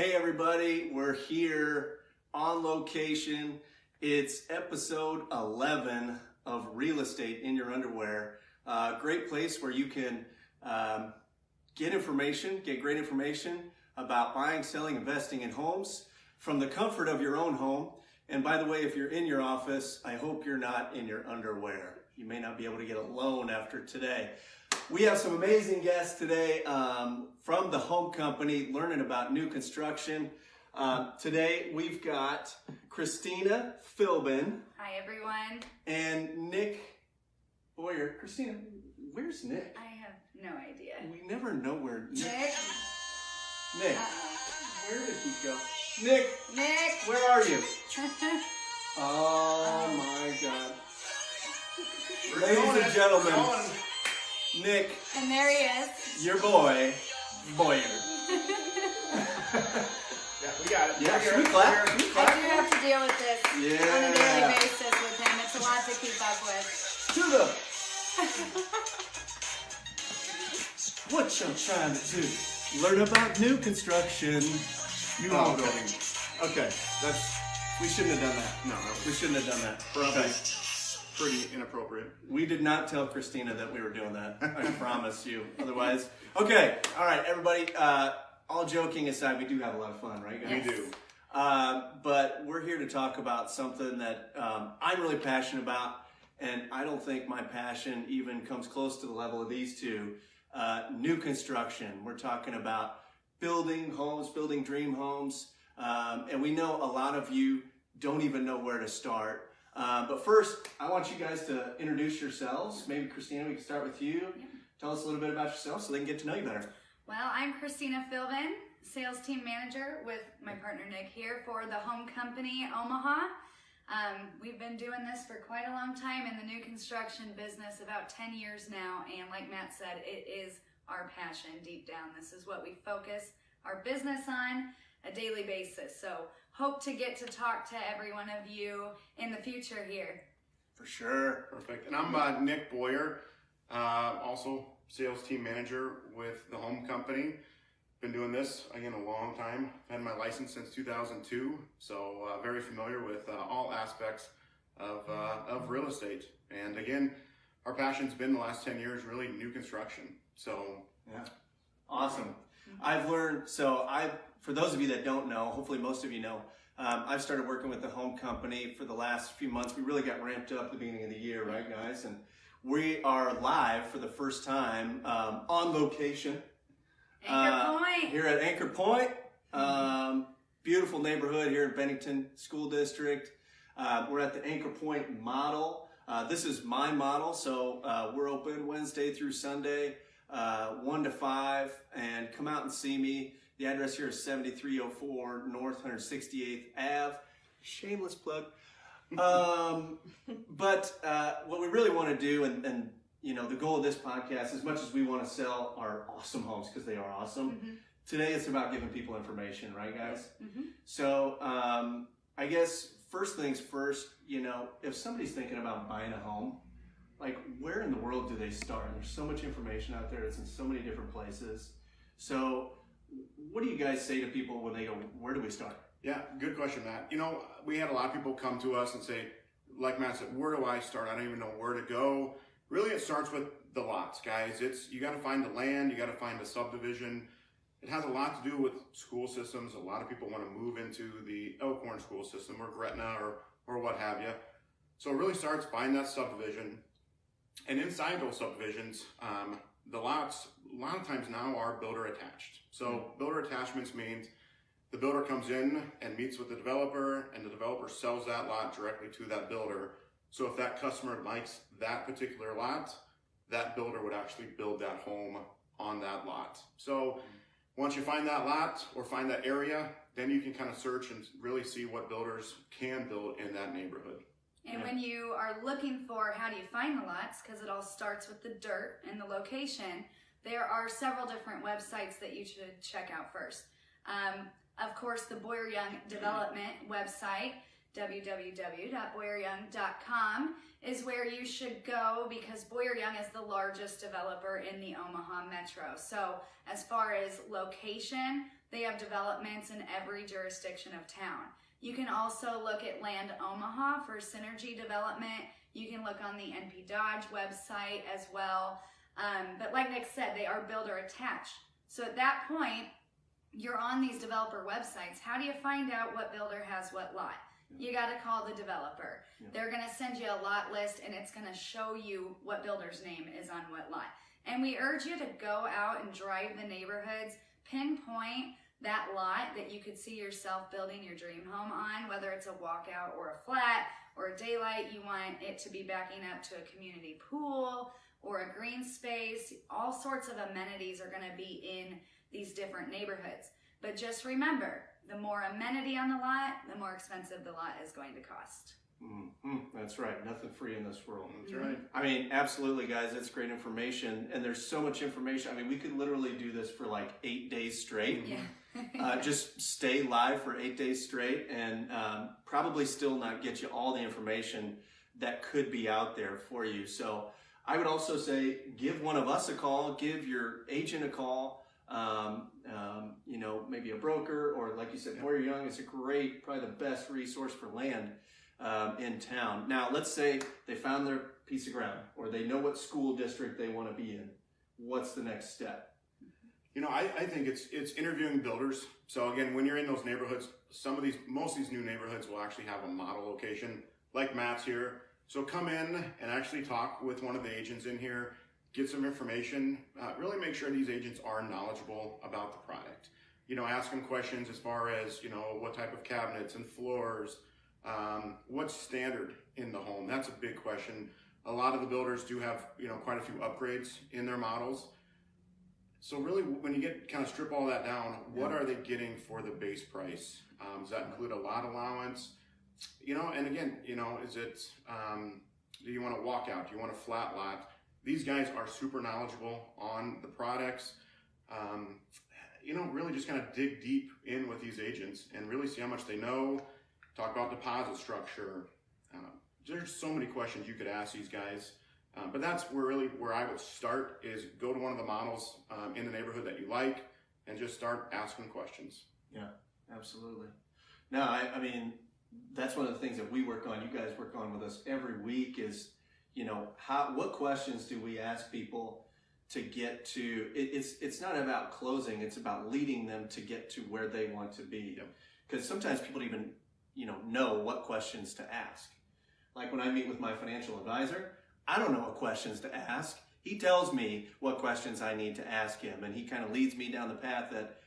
Hey everybody, we're here on location. It's episode 11 of Real Estate in Your Underwear. Great place where you can get great information about buying, selling, investing in homes from the comfort of your own home. And by the way, if you're in your office, I hope you're not in your underwear. You may not be able to get a loan after today. We have some amazing guests today from the home company learning about new construction. Today we've got Christina Philbin. Hi everyone. And Nick Boyer. Christina, where's Nick? I have no idea. We never know where Nick? Nick, where did he go? Nick, where are you? Oh my God. Ladies and gentlemen, Nick. And there he is. Your boy, Boyer. Yeah, we got it. Yeah, should we clap? I do have to deal with this on a daily basis with him. It's a lot to keep up with. To the... What you trying to do? Learn about new construction. New home building. Okay, we shouldn't have done that. No, we shouldn't have done that. Probably pretty inappropriate. We did not tell Christina that we were doing that. I promise you. Otherwise, okay. All right, everybody. All joking aside, we do have a lot of fun, right, guys? Yes. We do. But we're here to talk about something that I'm really passionate about, and I don't think my passion even comes close to the level of these two. New construction. We're talking about building homes, building dream homes, and we know a lot of you don't even know where to start. But first, I want you guys to introduce yourselves. Maybe Christina, we can start with you. Yeah. Tell us a little bit about yourself so they can get to know you better. Well, I'm Christina Philbin, sales team manager with my partner Nick here for the home company Omaha. We've been doing this for quite a long time in the new construction business, about 10 years now. And like Matt said, it is our passion deep down. This is what we focus our business on a daily basis. So hope to get to talk to every one of you in the future here. For sure. Perfect. And I'm Nick Boyer, also sales team manager with the home company. Been doing this, again, a long time. I've had my license since 2002, so very familiar with all aspects of real estate. And again, our passion's been the last 10 years really new construction. So yeah, awesome. I've learned, for those of you that don't know, hopefully most of you know, I've started working with the home company for the last few months. We really got ramped up at the beginning of the year, right guys? And we are live for the first time on location. Anchor Point. Here at Anchor Point. Beautiful neighborhood here in Bennington School District. We're at the Anchor Point model. This is my model, so we're open Wednesday through Sunday, 1 to 5, and come out and see me. The address here is 7304 North 168th Ave. Shameless plug. But what we really want to do, and you know, the goal of this podcast, as much as we want to sell our awesome homes, because they are awesome, today it's about giving people information, right guys? So I guess first things first, you know, if somebody's thinking about buying a home, like where in the world do they start? There's so much information out there. It's in so many different places. So what do you guys say to people when they go, where do we start? yeah, good question, Matt. You know, we had a lot of people come to us and say, like Matt said, where do I start? I don't even know where to go. Really, it starts with the lots, guys. You got to find the land, you got to find the subdivision. It has a lot to do with school systems. A lot of people want to move into the Elkhorn school system or Gretna or what have you. So it really starts, find that subdivision. And inside those subdivisions, the lots, a lot of times now are builder attached. So builder attachments means the builder comes in and meets with the developer, and the developer sells that lot directly to that builder. So if that customer likes that particular lot, that builder would actually build that home on that lot. So once you find that lot or find that area, then you can kind of search and really see what builders can build in that neighborhood. And when you are looking for how do you find the lots, because it all starts with the dirt and the location, there are several different websites that you should check out first. Of course, the Boyer Young Development website, www.boyeryoung.com, is where you should go because Boyer Young is the largest developer in the Omaha metro. So as far as location, They have developments in every jurisdiction of town. You can also look at Land Omaha for synergy development. You can look on the NP Dodge website as well. But like Nick said, they are builder attached. So at that point, you're on these developer websites. How do you find out what builder has what lot? You got to call the developer. They're going to send you a lot list, and it's going to show you what builder's name is on what lot. And we urge you to go out and drive the neighborhoods, pinpoint that lot that you could see yourself building your dream home on, whether it's a walkout or a flat or a daylight. You want it to be backing up to a community pool or a green space. All sorts of amenities are going to be in these different neighborhoods. But just remember, the more amenity on the lot, the more expensive the lot is going to cost. That's right. Nothing free in this world. That's right. I mean, absolutely, guys. That's great information. And there's so much information. I mean, we could literally do this for like 8 days straight. Yeah. Just stay live for 8 days straight and probably still not get you all the information that could be out there for you. So I would also say give one of us a call, give your agent a call. You know, maybe a broker, or like you said, Moyer Young is a great, probably the best resource for land in town. Now, let's say they found their piece of ground, or they know what school district they want to be in. What's the next step? You know, I think it's interviewing builders. So again, when you're in those neighborhoods, most of these new neighborhoods will actually have a model location, like Matt's here. So come in and actually talk with one of the agents in here. Get some information, really make sure these agents are knowledgeable about the product. You know, ask them questions as far as, you know, what type of cabinets and floors, what's standard in the home. That's a big question. A lot of the builders do have, you know, quite a few upgrades in their models. So really, when you kind of strip all that down, what are they getting for the base price? Does that include a lot allowance? You know, and again, you know, is it, do you want a walkout? Do you want a flat lot? These guys are super knowledgeable on the products. You know, really just kind of dig deep in with these agents and really see how much they know. Talk about deposit structure. There's so many questions you could ask these guys. But that's where I would start, is go to one of the models in the neighborhood that you like and just start asking questions. Yeah, absolutely. No, I mean, that's one of the things that we work on. You guys work on with us every week is, you know, what questions do we ask people to get to? It's not about closing, it's about leading them to get to where they want to be. Because sometimes people even, you know what questions to ask. Like when I meet with my financial advisor, I don't know what questions to ask. He tells me what questions I need to ask him, and he kind of leads me down the path that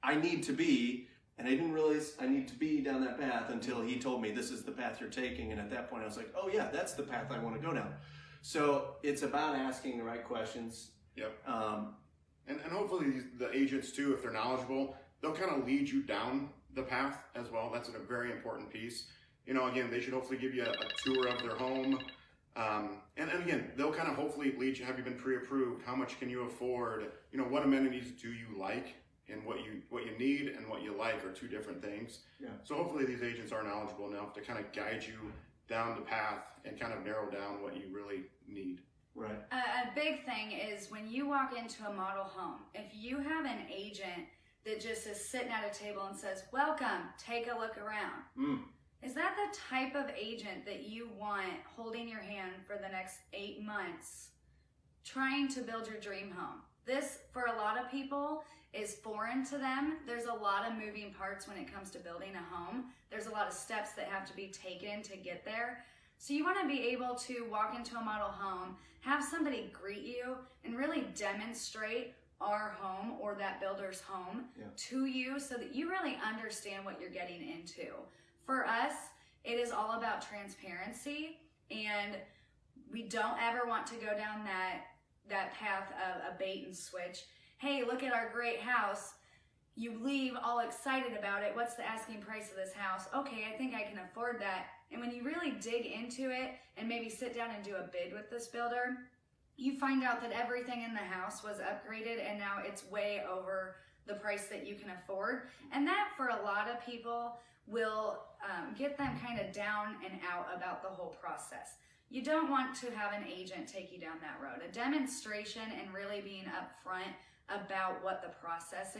I need to be. And I didn't realize I need to be down that path until he told me this is the path you're taking. And at that point I was like, oh yeah, that's the path I want to go down. So it's about asking the right questions. Yep. And hopefully the agents too, if they're knowledgeable, they'll kind of lead you down the path as well. That's a very important piece. You know, again, they should hopefully give you a tour of their home. And again, they'll kind of hopefully lead you, have you been pre-approved? How much can you afford? You know, what amenities do you like? And what you need and what you like are two different things. Yeah. So hopefully these agents are knowledgeable enough to kind of guide you down the path and kind of narrow down what you really need. Right. A big thing is when you walk into a model home, if you have an agent that just is sitting at a table and says, welcome, take a look around. Is that the type of agent that you want holding your hand for the next 8 months, trying to build your dream home? This, for a lot of people, is foreign to them. There's a lot of moving parts when it comes to building a home. There's a lot of steps that have to be taken to get there. So you want to be able to walk into a model home, have somebody greet you, and really demonstrate our home or that builder's home to you so that you really understand what you're getting into. For us, it is all about transparency, and we don't ever want to go down that path of a bait and switch. Hey, look at our great house. You leave all excited about it. What's the asking price of this house? Okay, I think I can afford that. And when you really dig into it and maybe sit down and do a bid with this builder, you find out that everything in the house was upgraded and now it's way over the price that you can afford. And that, for a lot of people, will get them kind of down and out about the whole process. You don't want to have an agent take you down that road. A demonstration and really being upfront about what the process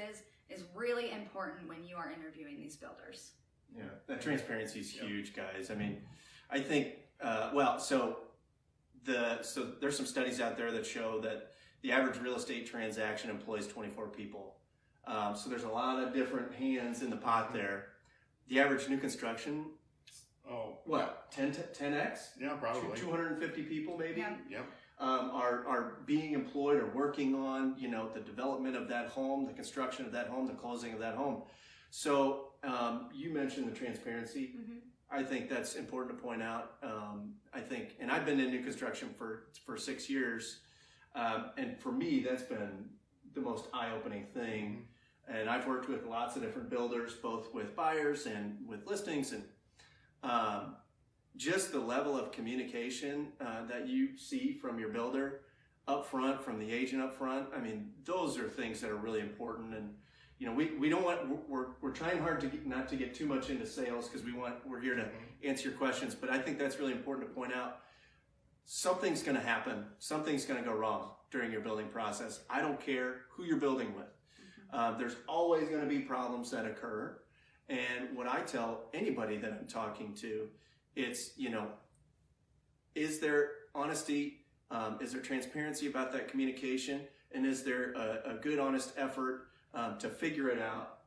is really important when you are interviewing these builders. Yeah, that transparency is huge, guys. I mean, I think, so there's some studies out there that show that the average real estate transaction employs 24 people. So there's a lot of different hands in the pot there. The average new construction, 10x? Yeah, probably. 250 people maybe? Yeah. Yep. Are being employed or working on, the development of that home, the construction of that home, the closing of that home. So you mentioned the transparency. Mm-hmm. I think that's important to point out. And I've been in new construction for 6 years, and for me, that's been the most eye-opening thing. And I've worked with lots of different builders, both with buyers and with listings, and just the level of communication that you see from your builder up front, from the agent up front. I mean, those are things that are really important. And we don't want, we're trying hard not to get too much into sales, because we're here to answer your questions. But I think that's really important to point out. Something's going to happen. Something's going to go wrong during your building process. I don't care who you're building with. There's always going to be problems that occur. And what I tell anybody that I'm talking to, it's, is there honesty? Is there transparency about that communication? And is there a good, honest effort to figure it out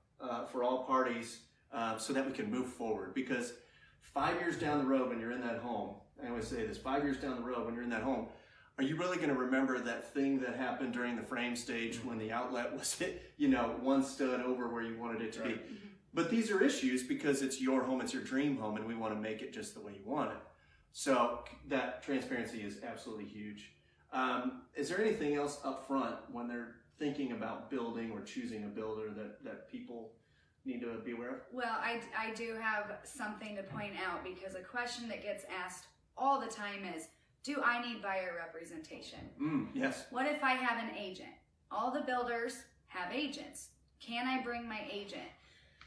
for all parties so that we can move forward? Because 5 years down the road when you're in that home, I always say this, 5 years down the road when you're in that home, are you really going to remember that thing that happened during the frame stage when the outlet was, one stud over where you wanted it to be? But these are issues because it's your home, it's your dream home, and we want to make it just the way you want it. So that transparency is absolutely huge. Is there anything else up front when they're thinking about building or choosing a builder that people need to be aware of? Well, I do have something to point out, because a question that gets asked all the time is, do I need buyer representation? Yes. What if I have an agent? All the builders have agents. Can I bring my agent?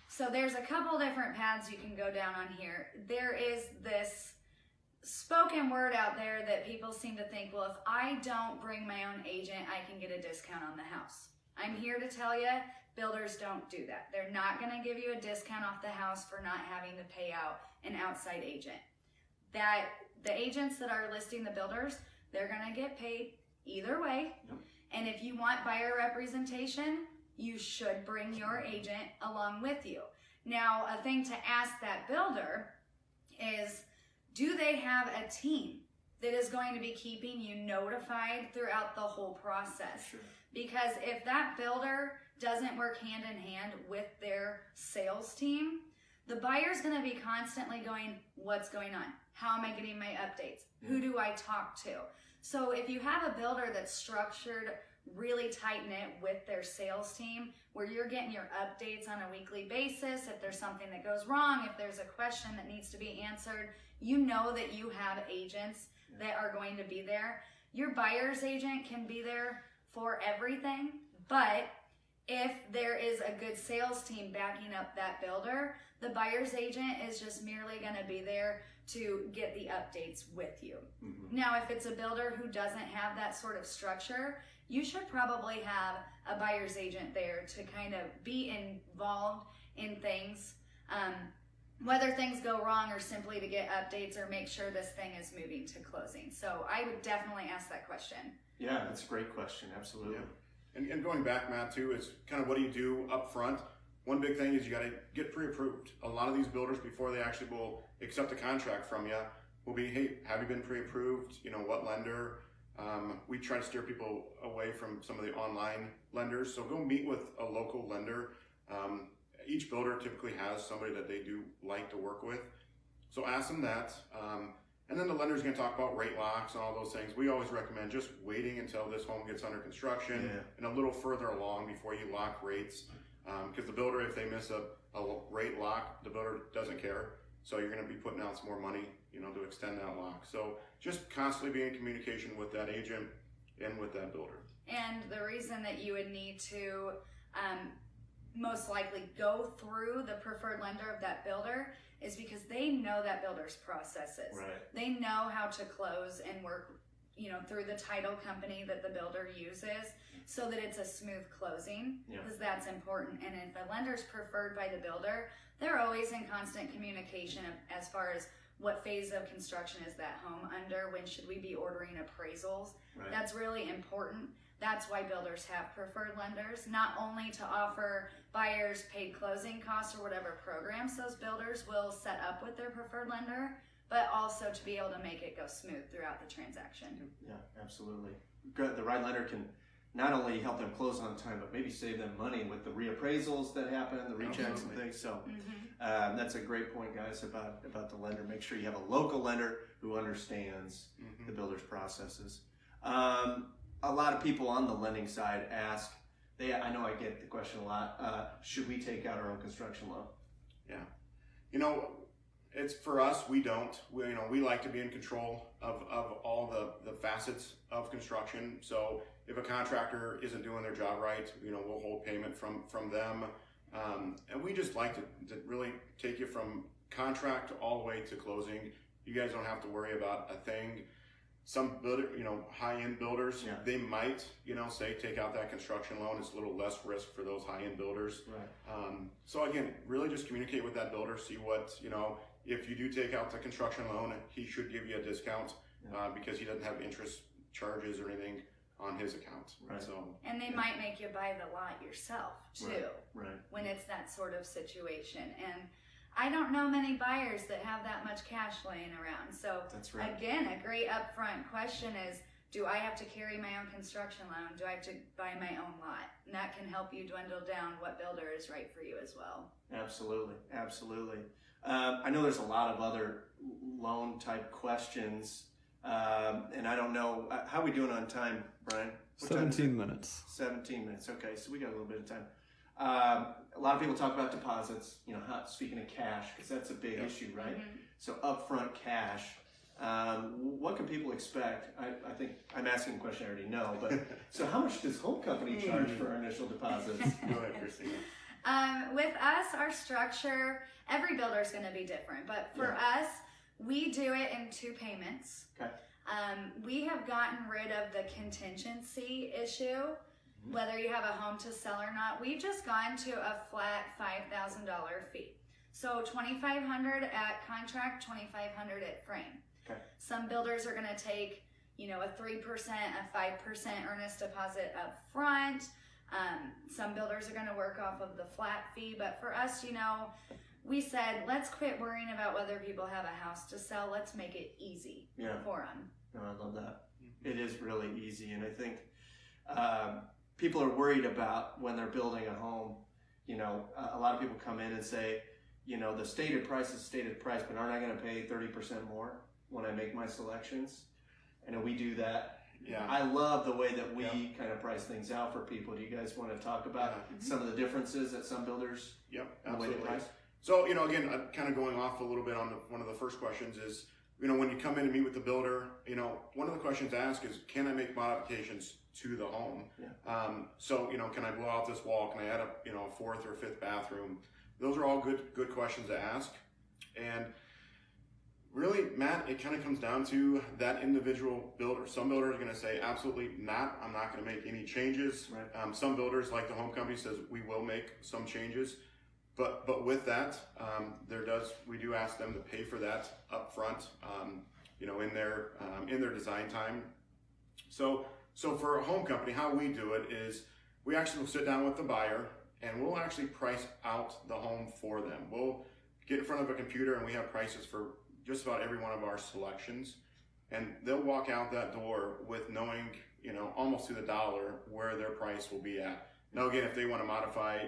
So there's a couple different paths you can go down on here. There is this spoken word out there that people seem to think, well, if I don't bring my own agent, I can get a discount on the house. I'm here to tell you, builders don't do that. They're not going to give you a discount off the house for not having to pay out an outside agent. That the agents that are listing the builders, they're going to get paid either way. Yep. And if you want buyer representation, you should bring your agent along with you. Now, a thing to ask that builder is, do they have a team that is going to be keeping you notified throughout the whole process? Sure. Because if that builder doesn't work hand in hand with their sales team, the buyer's going to be constantly going, what's going on? How am I getting my updates? Who do I talk to? So if you have a builder that's structured really tight-knit with their sales team, where you're getting your updates on a weekly basis, if there's something that goes wrong, if there's a question that needs to be answered, you know that you have agents that are going to be there. Your buyer's agent can be there for everything, but if there is a good sales team backing up that builder, the buyer's agent is just merely going to be there to get the updates with you. Now, if it's a builder who doesn't have that sort of structure, you should probably have a buyer's agent there to kind of be involved in things, whether things go wrong or simply to get updates or make sure this thing is moving to closing. So I would definitely ask that question. Yeah, that's a great question. Absolutely. Yeah. And going back, Matt, too, is kind of what do you do up front? One big thing is you got to get pre-approved. A lot of these builders, before they actually will accept a contract from you, will be, hey, have you been pre-approved? What lender? We try to steer people away from some of the online lenders. So go meet with a local lender. Each builder typically has somebody that they do like to work with. So ask them that. And then the lender's going to talk about rate locks and all those things. We always recommend just waiting until this home gets under construction and a little further along before you lock rates. Because the builder, if they miss a rate lock, the builder doesn't care. So you're going to be putting out some more money, to extend that lock. So just constantly be in communication with that agent and with that builder. And the reason that you would need to most likely go through the preferred lender of that builder is because they know that builder's processes. Right. They know how to close and work through the title company that the builder uses, so that it's a smooth closing, because that's important. And if a lender's preferred by the builder, they're always in constant communication as far as what phase of construction is that home under, when should we be ordering appraisals. Right. That's really important. That's why builders have preferred lenders, not only to offer buyers paid closing costs or whatever programs those builders will set up with their preferred lender, but also to be able to make it go smooth throughout the transaction. Yeah, absolutely. Good. The right lender can not only help them close on time, but maybe save them money with the reappraisals that happen, the rechecks and things. So that's a great point, guys, about the lender. Make sure you have a local lender who understands the builder's processes. A lot of people on the lending side ask, I know I get the question a lot, should we take out our own construction loan? Yeah. It's for us, we don't. We like to be in control of all the facets of construction. So if a contractor isn't doing their job right, we'll hold payment from them. And we just like to really take you from contract all the way to closing. You guys don't have to worry about a thing. Some builder, high-end builders, they might, say take out that construction loan. It's a little less risk for those high-end builders. Right. So again, really just communicate with that builder, see what, if you do take out the construction loan, he should give you a discount because he doesn't have interest charges or anything on his account. Right. So, and they might make you buy the lot yourself too, right. when it's that sort of situation. And I don't know many buyers that have that much cash laying around. So That's right. Again, a great upfront question is, do I have to carry my own construction loan? Do I have to buy my own lot? And that can help you dwindle down what builder is right for you as well. Absolutely, absolutely. I know there's a lot of other loan type questions, and I don't know, how are we doing on time, Brian? What 17 minutes. 17 minutes, okay, so we got a little bit of time. A lot of people talk about deposits, speaking of cash, because that's a big issue, right? So upfront cash, what can people expect? I think I'm asking a question I already know, but so how much does Home Company charge for our initial deposits? go ahead, Christina. With us, our structure, every builder is going to be different, but for us, we do it in 2 payments. Okay. We have gotten rid of the contingency issue, whether you have a home to sell or not. We've just gone to a flat $5,000 fee. So $2,500 at contract, $2,500 at frame. Okay. Some builders are going to take, a 3%, a 5% earnest deposit up front. Some builders are going to work off of the flat fee, but for us, we said, let's quit worrying about whether people have a house to sell. Let's make it easy for them. No, I love that. It is really easy, and I think people are worried about when they're building a home. A lot of people come in and say, the stated price is stated price, but aren't I going to pay 30% more when I make my selections? And we do that. Yeah. I love the way that we kind of price things out for people. Do you guys want to talk about some of the differences that some builders Absolutely. the way they price? So, again, kind of going off a little bit on one of the first questions is, when you come in and meet with the builder, one of the questions asked is, can I make modifications to the home? Yeah. So, can I blow out this wall? Can I add a 4th or 5th bathroom? Those are all good questions to ask. And really, Matt, it kind of comes down to that individual builder. Some builders are going to say, absolutely not. I'm not going to make any changes. Right. Some builders, like the Home Company, says we will make some changes. But with that, we do ask them to pay for that up front, in their design time. So for a Home Company, how we do it is we actually will sit down with the buyer and we'll actually price out the home for them. We'll get in front of a computer and we have prices for just about every one of our selections, and they'll walk out that door with knowing, almost to the dollar where their price will be at. Now again, if they want to modify,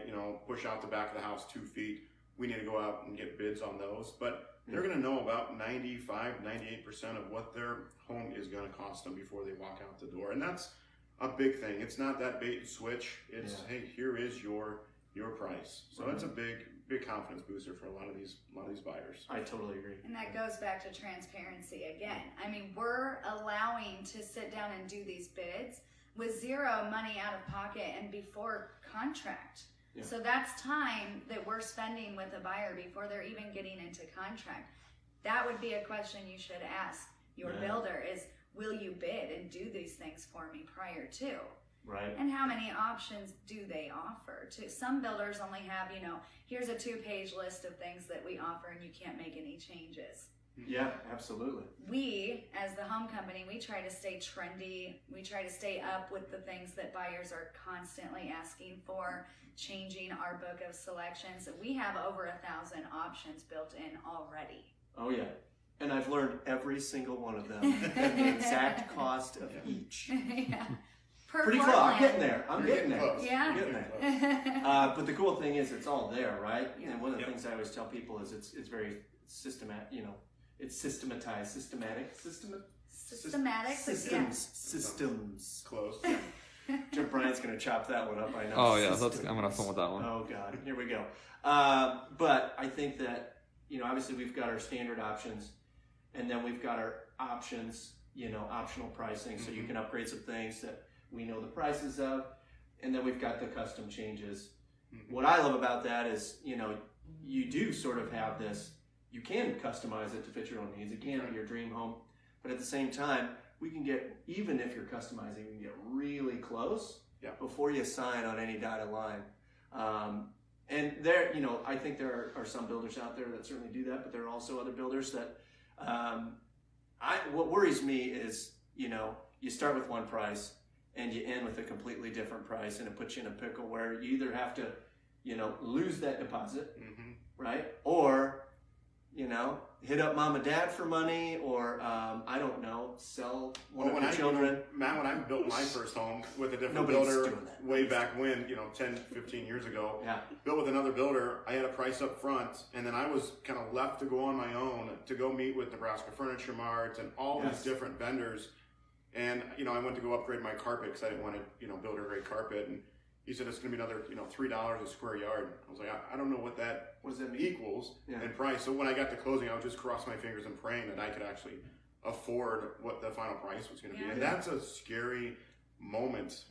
push out the back of the house 2 feet, we need to go out and get bids on those. But they're going to know about 95, 98% of what their home is going to cost them before they walk out the door. And that's a big thing. It's not that bait and switch. It's, hey, here is your price. So that's a big confidence booster for a lot of these buyers. I totally agree. And that goes back to transparency again. I mean, we're allowing to sit down and do these bids with zero money out of pocket and before contract. Yeah. So that's time that we're spending with a buyer before they're even getting into contract. That would be a question you should ask your builder is, will you bid and do these things for me prior to? Right. And how many options do they offer? Some builders only have, here's a 2-page list of things that we offer and you can't make any changes. Yeah, absolutely. We, as the home company, we try to stay trendy. We try to stay up with the things that buyers are constantly asking for, changing our book of selections. We have over 1,000 options built in already. Oh yeah. And I've learned every single one of them and the exact cost of each. Yeah. Pretty close. I'm getting there. I'm getting there. Close. Yeah. I'm getting there. But the cool thing is it's all there, right? Yeah. And one of the things I always tell people is it's very systematic, it's systematized, systematic. Systems. Close. Brian's going to chop that one up, I know. Oh yeah, I'm gonna have fun with that one. Oh God, here we go. But I think that, obviously we've got our standard options, and then we've got our options, optional pricing, so you can upgrade some things that we know the prices of, and then we've got the custom changes. What I love about that is, you do sort of have this, you can customize it to fit your own needs. It can be your dream home, but at the same time, we can get, even if you're customizing, we can get really close before you sign on any dotted line. And there, I think there are some builders out there that certainly do that, but there are also other builders that, what worries me is, you start with one price and you end with a completely different price, and it puts you in a pickle where you either have to, lose that deposit, right? Or, hit up mom and dad for money, or I don't know, sell one of your children. Matt, when I built my first home with a different Nobody's builder doing that. way back when, 10, 15 years ago, built with another builder, I had a price up front, and then I was kind of left to go on my own to go meet with Nebraska Furniture Mart and all these different vendors. And, I went to go upgrade my carpet because I didn't want to, builder grade carpet. And he said, it's going to be another, $3 a square yard. I was like, I don't know what does that mean? Equals in price. So when I got to closing, I would just cross my fingers and praying that I could actually afford what the final price was going to be. And that's a scary moment,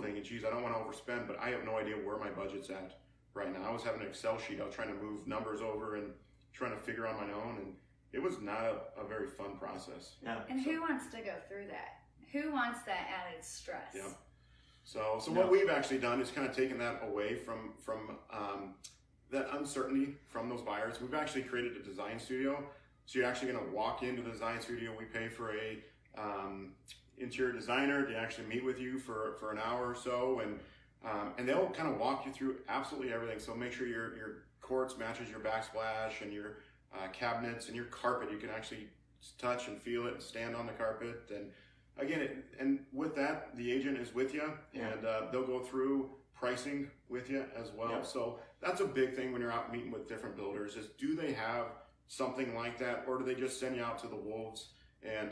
thinking, geez, I don't want to overspend, but I have no idea where my budget's at right now. I was having an Excel sheet. I was trying to move numbers over and trying to figure on my own. And it was not a very fun process. Yeah. And who wants to go through that? Who wants that added stress? Yeah. So what we've actually done is kind of taken that away from that uncertainty from those buyers. We've actually created a design studio. So you're actually going to walk into the design studio. We pay for a interior designer to actually meet with you for an hour or so, and they'll kind of walk you through absolutely everything. So make sure your quartz matches your backsplash, and your cabinets and your carpet. You can actually touch and feel it and stand on the carpet. And again, and with that, the agent is with you, and they'll go through pricing with you as well. Yeah. So that's a big thing when you're out meeting with different builders, is do they have something like that, or do they just send you out to the wolves and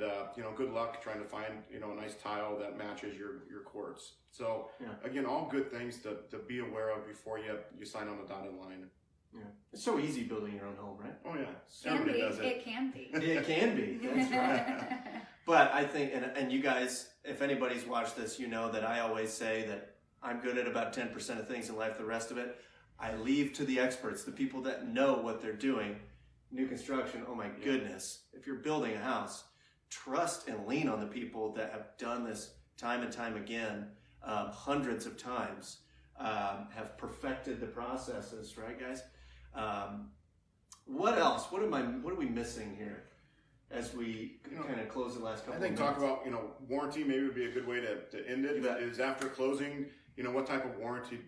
good luck trying to find a nice tile that matches your quartz. So again, all good things to be aware of before you sign on the dotted line. Yeah. It's so easy building your own home, right? Oh yeah, everybody does it. It can be. It can be. That's right. But I think, and you guys, if anybody's watched this, you know that I always say that I'm good at about 10% of things in life. The rest of it, I leave to the experts, the people that know what they're doing. New construction, oh my goodness. If you're building a house, trust and lean on the people that have done this time and time again, hundreds of times, have perfected the processes, right guys? What else? What are we missing here as we kind of close the last couple of minutes? I think talk about, warranty maybe would be a good way to end it. Is after closing, what type of warranty,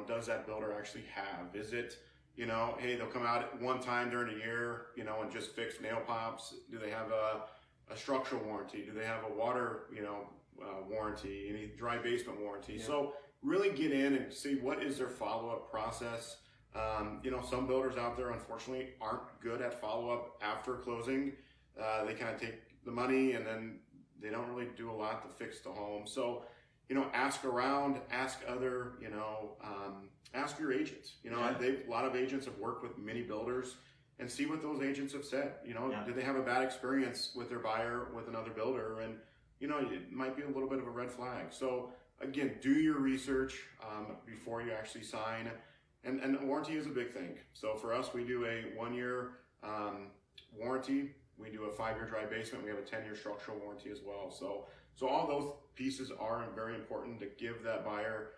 does that builder actually have? Is it, hey, they'll come out at one time during a year, and just fix nail pops? Do they have a structural warranty? Do they have a water, warranty? Any dry basement warranty? Yeah. So really get in and see what is their follow-up process. Some builders out there, unfortunately, aren't good at follow-up after closing. They kind of take the money and then they don't really do a lot to fix the home. So, ask around, ask other, ask your agents. A lot of agents have worked with many builders, and see what those agents have said. Did they have a bad experience with their buyer, with another builder? And, it might be a little bit of a red flag. So again, do your research before you actually sign. And warranty is a big thing. So for us, we do a 1-year Warranty, we do a 5-year dry basement. We have a 10-year structural warranty as well. So all those pieces are very important to give that buyer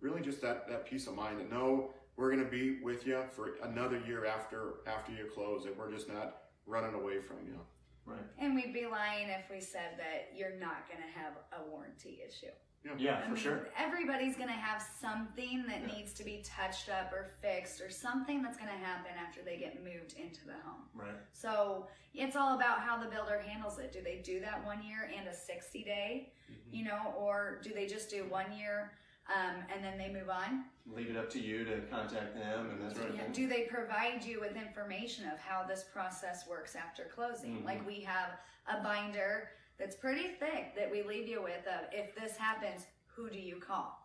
really just that peace of mind to know we're going to be with you for another year after you close, and we're just not running away from you. Right. And we'd be lying if we said that you're not going to have a warranty issue. Yeah, I for mean, sure. everybody's going to have something that needs to be touched up or fixed, or something that's going to happen after they get moved into the home. Right. So it's all about how the builder handles it. Do they do that 1 year and a 60-day, you know, or do they just do 1 year and then they move on? Leave it up to you to contact them and that sort of thing. Do they provide you with information of how this process works after closing? Like we have a binder that's pretty thick that we leave you with of, if this happens, who do you call?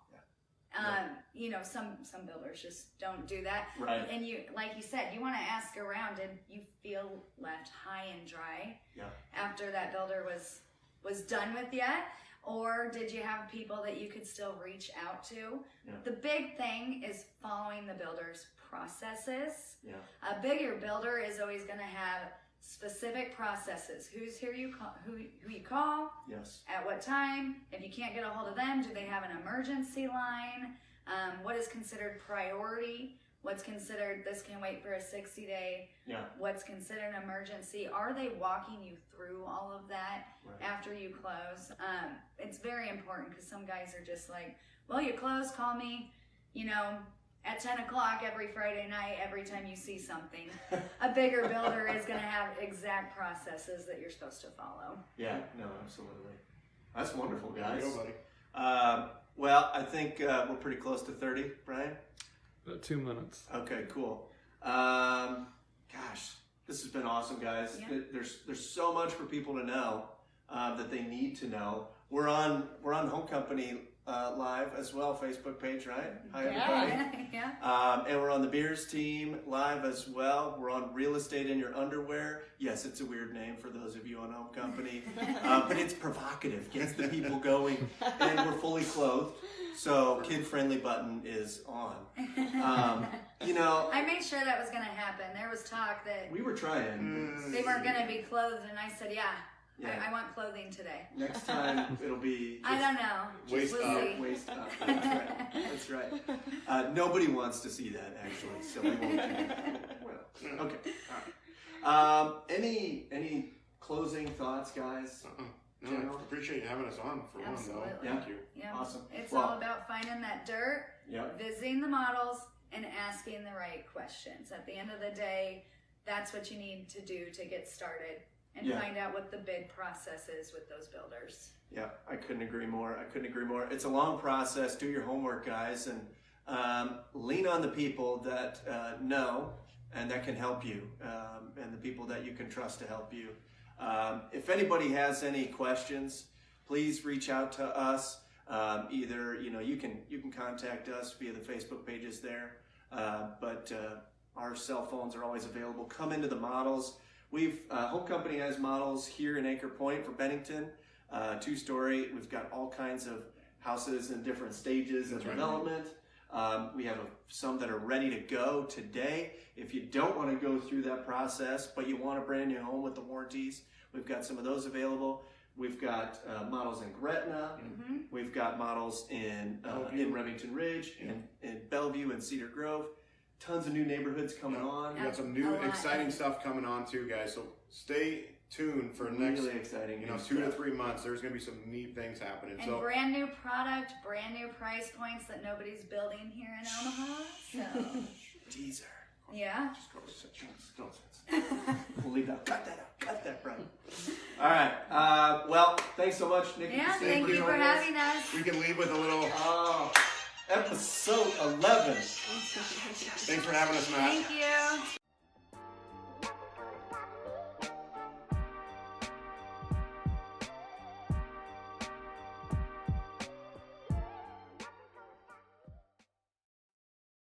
You know, some builders just don't do that. Right. And you, like you said, you want to ask around, did you feel left high and dry after that builder was done with you? Or did you have people that you could still reach out to? The big thing is following the builder's processes. A bigger builder is always going to have specific processes. Who's here you call, who you call, at what time. If you can't get a hold of them, do they have an emergency line? What is considered priority? What's considered this can wait for a 60-day? What's considered an emergency? Are they walking you through all of that after you close? It's very important, because some guys are just like, well, you close, call me, you know, at 10 o'clock every Friday night, every time you see something. A bigger builder is going to have exact processes that you're supposed to follow. Yeah, no, absolutely. That's wonderful, guys. There you go, buddy. Well, I think we're pretty close to 30, Brian. About 2 minutes. Okay, cool. Gosh, this has been awesome, guys. There's so much for people to know that they need to know. We're on Home Company live as well, Facebook page, right? Hi, everybody. And we're on the Beers team live as well. We're on Real Estate in Your Underwear. Yes, it's a weird name for those of you on Home Company, but it's provocative, gets the people going, and we're fully clothed. So kid-friendly button is on. You know, I made sure that was going to happen. There was talk that we were trying. they weren't going to be clothed, and I said, I want clothing today. Next time it'll be I don't know. Waist we'll up. see. Waist up. That's right. Nobody wants to see that, actually, so we won't do that. Well, okay. All right. Any closing thoughts, guys? No, I appreciate you having us on for Absolutely. one, though. Thank you. Awesome. It's all about finding that dirt, visiting the models, and asking the right questions. At the end of the day, that's what you need to do to get started and find out what the bid process is with those builders. Yeah, I couldn't agree more. It's a long process. Do your homework, guys, and lean on the people that know and that can help you, and the people that you can trust to help you. If anybody has any questions, please reach out to us. Either you can contact us via the Facebook pages there, but our cell phones are always available. Come into the models. Home Company has models here in Anchor Point for Bennington, 2-story. We've got all kinds of houses in different stages of development. We have some that are ready to go today. If you don't want to go through that process, but you want a brand new home with the warranties, we've got some of those available. We've got models in Gretna. We've got models in Remington Ridge, in Bellevue and Cedar Grove. Tons of new neighborhoods coming on. We got some new exciting stuff coming on too, guys. So stay tuned for next, really exciting, 2 to 3 months. There's going to be some neat things happening. And brand new product, brand new price points that nobody's building here in Omaha. So teaser. Yeah. We'll leave that. Cut that out. Cut that, Brian. All right. Well, thanks so much, Nikki. Yeah, thank you for having us. We can leave with a little. Episode 11. Thanks for having us, Matt. Thank you.